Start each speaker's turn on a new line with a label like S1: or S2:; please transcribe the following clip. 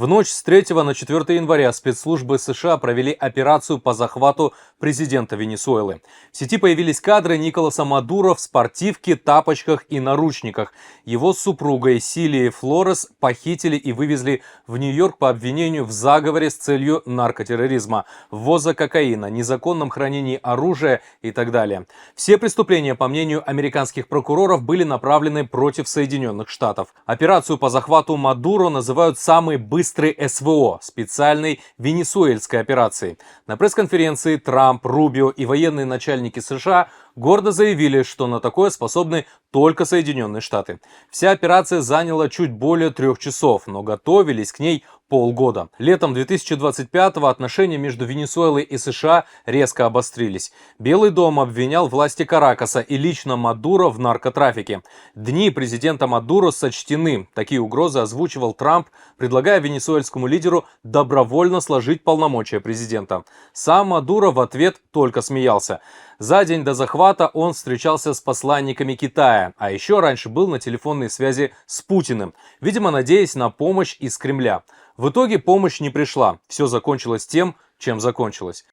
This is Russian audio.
S1: В ночь с 3 на 4 января спецслужбы США провели операцию по захвату президента Венесуэлы. В сети появились кадры Николаса Мадуро в спортивке, тапочках и наручниках. Его с супругой Силией Флорес похитили и вывезли в Нью-Йорк по обвинению в заговоре с целью наркотерроризма, ввоза кокаина, незаконном хранении оружия и так далее. Все преступления, по мнению американских прокуроров, были направлены против Соединенных Штатов. Операцию по захвату Мадуро называют самой быстрой СВО, специальной венесуэльской операции. На пресс-конференции Трамп, Рубио и военные начальники США гордо заявили, что на такое способны только Соединенные Штаты. Вся операция заняла чуть более 3 часов, но готовились к ней полгода. Летом 2025-го отношения между Венесуэлой и США резко обострились. Белый дом обвинял власти Каракаса и лично Мадуро в наркотрафике. Дни президента Мадуро сочтены. Такие угрозы озвучивал Трамп, предлагая венесуэльскому лидеру добровольно сложить полномочия президента. Сам Мадуро в ответ только смеялся. За день до захвата он встречался с посланниками Китая, а еще раньше был на телефонной связи с Путиным, видимо, надеясь на помощь из Кремля. В итоге помощь не пришла. Все закончилось тем, чем закончилось.